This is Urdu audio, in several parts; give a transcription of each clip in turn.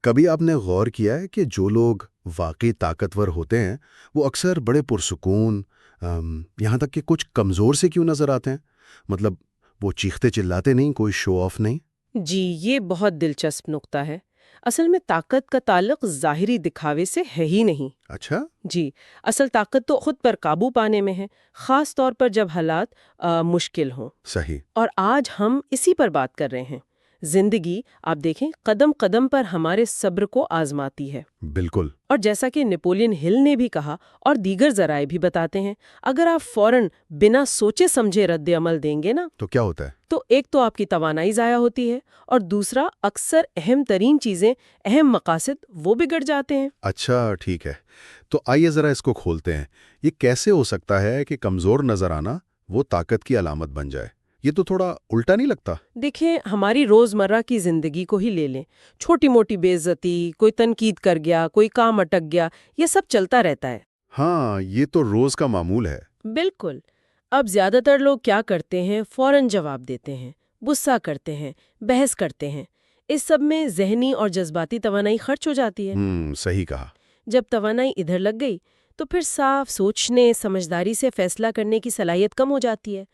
کبھی آپ نے غور کیا ہے کہ جو لوگ واقعی طاقتور ہوتے ہیں وہ اکثر بڑے پرسکون، یہاں تک کہ کچھ کمزور سے کیوں نظر آتے ہیں؟ مطلب وہ چیختے چلاتے نہیں، کوئی شو آف نہیں؟ جی، یہ بہت دلچسپ نقطہ ہے۔ اصل میں طاقت کا تعلق ظاہری دکھاوے سے ہے ہی نہیں۔ اچھا؟ جی، اصل طاقت تو خود پر قابو پانے میں ہے، خاص طور پر جب حالات مشکل ہوں۔ صحیح۔ اور آج ہم اسی پر بات کر رہے ہیں۔ زندگی، آپ دیکھیں، قدم قدم پر ہمارے صبر کو آزماتی ہے۔ بالکل۔ اور جیسا کہ نپولین ہل نے بھی کہا اور دیگر ذرائع بھی بتاتے ہیں، اگر آپ فوراً بنا سوچے سمجھے رد عمل دیں گے نا تو کیا ہوتا ہے؟ تو ایک تو آپ کی توانائی ضائع ہوتی ہے، اور دوسرا اکثر اہم ترین چیزیں، اہم مقاصد وہ بگڑ جاتے ہیں۔ اچھا، ٹھیک ہے۔ تو آئیے ذرا اس کو کھولتے ہیں۔ یہ کیسے ہو سکتا ہے کہ کمزور نظر آنا وہ طاقت کی علامت بن جائے؟ یہ تو تھوڑا الٹا نہیں لگتا؟ دیکھیں، ہماری روزمرہ کی زندگی کو ہی لے لیں، چھوٹی موٹی بے عزتی، کوئی تنقید کر گیا، کوئی کام اٹک گیا، یہ سب چلتا رہتا ہے۔ ہاں، یہ تو روز کا معمول ہے۔ بالکل۔ اب زیادہ تر لوگ کیا کرتے ہیں؟ فوراً جواب دیتے ہیں، غصہ کرتے ہیں، بحث کرتے ہیں۔ اس سب میں ذہنی اور جذباتی توانائی خرچ ہو جاتی ہے۔ صحیح کہا۔ جب توانائی ادھر لگ گئی تو پھر صاف سوچنے، سمجھداری سے فیصلہ کرنے کی صلاحیت کم ہو جاتی ہے۔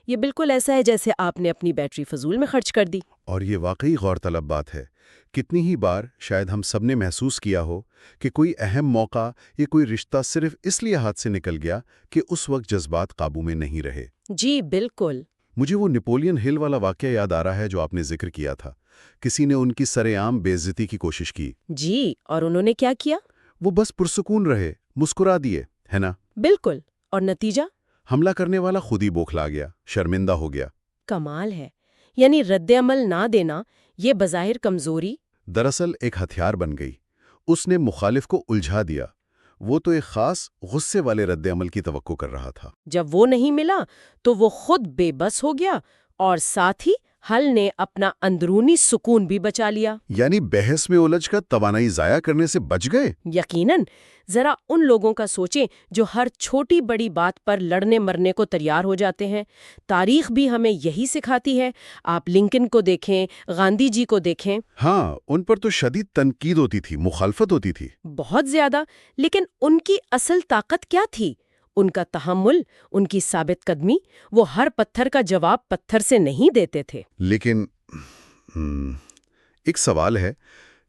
یہ بالکل ایسا ہے جیسے آپ نے اپنی بیٹری فضول میں خرچ کر دی۔ اور یہ واقعی غور طلب بات ہے۔ کتنی ہی بار شاید ہم سب نے محسوس کیا ہو کہ کوئی اہم موقع یا کوئی رشتہ صرف اس لیے ہاتھ سے نکل گیا کہ اس وقت جذبات قابو میں نہیں رہے۔ جی بالکل۔ مجھے وہ نپولین ہل والا واقعہ یاد آ رہا ہے جو آپ نے ذکر کیا تھا۔ کسی نے ان کی سرے عام بے عزتی کی کوشش کی۔ جی، اور انہوں نے کیا کیا؟ وہ بس پرسکون رہے، مسکرا دیے، ہے نا؟ بالکل۔ اور نتیجہ؟ حملہ کرنے والا خود ہی بوکھلا گیا، شرمندہ ہو گیا۔ کمال ہے۔ یعنی رد عمل نہ دینا یہ بظاہر کمزوری دراصل ایک ہتھیار بن گئی۔ اس نے مخالف کو الجھا دیا۔ وہ تو ایک خاص غصے والے رد عمل کی توقع کر رہا تھا۔ جب وہ نہیں ملا تو وہ خود بے بس ہو گیا، اور ساتھ ہی حل نے اپنا اندرونی سکون بھی بچا لیا۔ یعنی بحث میں الجھ کر توانائی ضائع کرنے سے بچ گئے۔ یقیناً۔ ذرا ان لوگوں کا سوچیں جو ہر چھوٹی بڑی بات پر لڑنے مرنے کو تیار ہو جاتے ہیں۔ تاریخ بھی ہمیں یہی سکھاتی ہے۔ آپ لنکن کو دیکھیں، گاندھی جی کو دیکھیں۔ ہاں، ان پر تو شدید تنقید ہوتی تھی، مخالفت ہوتی تھی۔ بہت زیادہ۔ لیکن ان کی اصل طاقت کیا تھی؟ ان کا تحمل، ان کی ثابت قدمی۔ وہ ہر پتھر کا جواب پتھر سے نہیں دیتے تھے۔ لیکن ایک سوال ہے،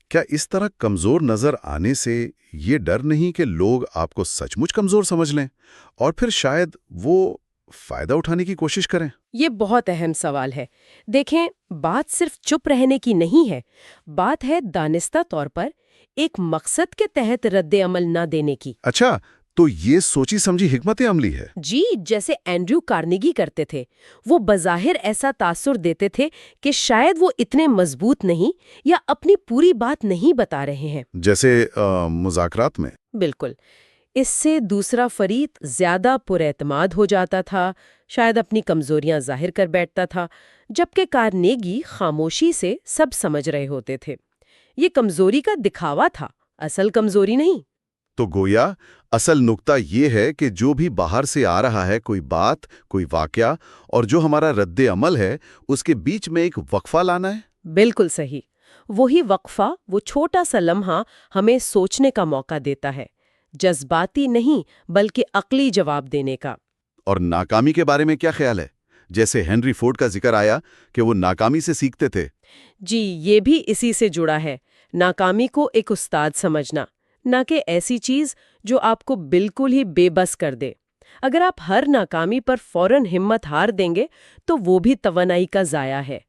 کیا اس طرح کمزور نظر آنے سے یہ ڈر نہیں کہ لوگ آپ کو سچ مچ کمزور سمجھ لیں اور پھر شاید وہ فائدہ اٹھانے کی کوشش کریں؟ یہ بہت اہم سوال ہے۔ دیکھیں، بات صرف چپ رہنے کی نہیں ہے، بات ہے دانستہ طور پر ایک مقصد کے تحت رد عمل نہ دینے کی۔ اچھا، تو یہ سوچی سمجھی حکمت عملی ہے۔ جی، جیسے اینڈریو کارنیگی کرتے تھے۔ وہ بظاہر ایسا تاثر دیتے تھے کہ شاید وہ اتنے مضبوط نہیں یا اپنی پوری بات نہیں بتا رہے ہیں۔ جیسے مذاکرات میں۔ بالکل۔ اس سے دوسرا فریق زیادہ پر اعتماد ہو جاتا تھا، شاید اپنی کمزوریاں ظاہر کر بیٹھتا تھا، جبکہ کارنیگی خاموشی سے سب سمجھ رہے ہوتے تھے۔ یہ کمزوری کا دکھاوا تھا، اصل کمزوری نہیں۔ تو گویا اصل نقطہ یہ ہے کہ جو بھی باہر سے آ رہا ہے، کوئی بات، کوئی واقعہ، اور جو ہمارا رد عمل ہے، اس کے بیچ میں ایک وقفہ لانا ہے۔ بالکل صحیح۔ وہی وقفہ، وہ چھوٹا سا لمحہ ہمیں سوچنے کا موقع دیتا ہے، جذباتی نہیں بلکہ عقلی جواب دینے کا۔ اور ناکامی کے بارے میں کیا خیال ہے؟ جیسے ہنری فورڈ کا ذکر آیا کہ وہ ناکامی سے سیکھتے تھے۔ جی، یہ بھی اسی سے جڑا ہے۔ ناکامی کو ایک استاد سمجھنا، نہ کہ ایسی چیز جو آپ کو بالکل ہی بے بس کر دے۔ اگر آپ ہر ناکامی پر فوراً ہمت ہار دیں گے تو وہ بھی توانائی کا ضائع ہے۔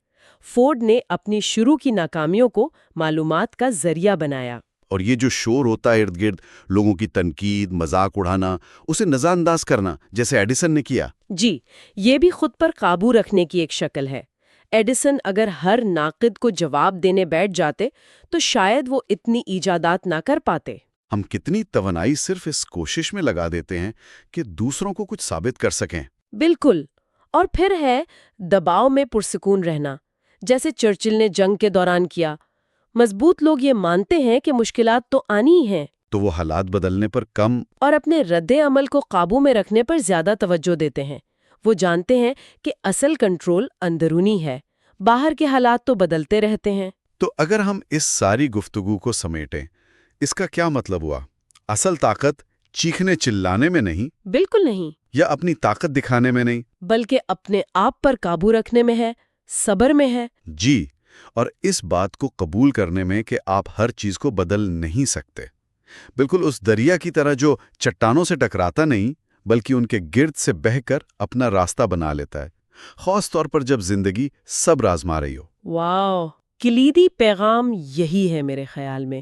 فورڈ نے اپنی شروع کی ناکامیوں کو معلومات کا ذریعہ بنایا۔ اور یہ جو شور ہوتا ہے ارد گرد، لوگوں کی تنقید، مذاق اڑانا، اسے نظر انداز کرنا، جیسے ایڈیسن نے کیا۔ جی، یہ بھی خود پر قابو رکھنے کی ایک شکل ہے۔ ایڈیسن اگر ہر ناقد کو جواب دینے بیٹھ جاتے تو شاید وہ اتنی ایجادات نہ کر پاتے۔ ہم کتنی توانائی صرف اس کوشش میں لگا دیتے ہیں کہ دوسروں کو کچھ ثابت کر سکیں۔ بالکل۔ اور پھر ہے دباؤ میں پرسکون رہنا، جیسے چرچل نے جنگ کے دوران کیا۔ مضبوط لوگ یہ مانتے ہیں کہ مشکلات تو آنی ہی ہیں، تو وہ حالات بدلنے پر کم اور اپنے رد عمل کو قابو میں رکھنے پر زیادہ توجہ دیتے ہیں۔ وہ جانتے ہیں کہ اصل کنٹرول اندرونی ہے، باہر کے حالات تو بدلتے رہتے ہیں۔ تو اگر ہم اس ساری گفتگو کو سمیٹیں، اس کا کیا مطلب ہوا؟ اصل طاقت چیخنے چلانے میں نہیں، بالکل نہیں، یا اپنی طاقت دکھانے میں نہیں، بلکہ اپنے آپ پر قابو رکھنے میں ہے، صبر میں ہے۔ جی، اور اس بات کو قبول کرنے میں کہ آپ ہر چیز کو بدل نہیں سکتے، بالکل اس دریا کی طرح جو چٹانوں سے ٹکراتا نہیں بلکہ ان کے گرد سے بہہ کر اپنا راستہ بنا لیتا ہے، خاص طور پر جب زندگی صبر آزما رہی ہو۔ واو، کلیدی پیغام یہی ہے میرے خیال میں۔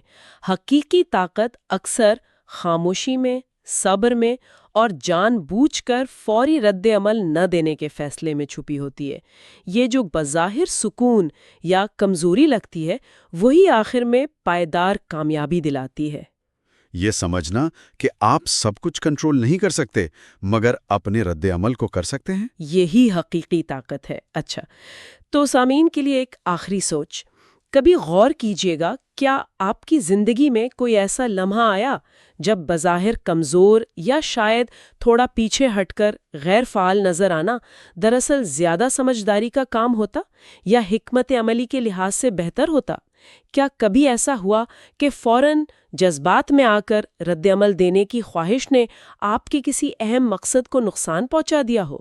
حقیقی طاقت اکثر خاموشی میں، صبر میں اور جان بوجھ کر فوری رد عمل نہ دینے کے فیصلے میں چھپی ہوتی ہے۔ یہ جو بظاہر سکون یا کمزوری لگتی ہے، وہی آخر میں پائیدار کامیابی دلاتی ہے۔ یہ سمجھنا کہ آپ سب کچھ کنٹرول نہیں کر سکتے مگر اپنے رد عمل کو کر سکتے ہیں، یہی حقیقی طاقت ہے۔ اچھا، تو سامعین کے لیے ایک آخری سوچ۔ کبھی غور کیجئے گا، کیا آپ کی زندگی میں کوئی ایسا لمحہ آیا جب بظاہر کمزور یا شاید تھوڑا پیچھے ہٹ کر غیر فعال نظر آنا دراصل زیادہ سمجھداری کا کام ہوتا یا حکمت عملی کے لحاظ سے بہتر ہوتا؟ کیا کبھی ایسا ہوا کہ فوراً جذبات میں آ کر رد عمل دینے کی خواہش نے آپ کے کسی اہم مقصد کو نقصان پہنچا دیا ہو؟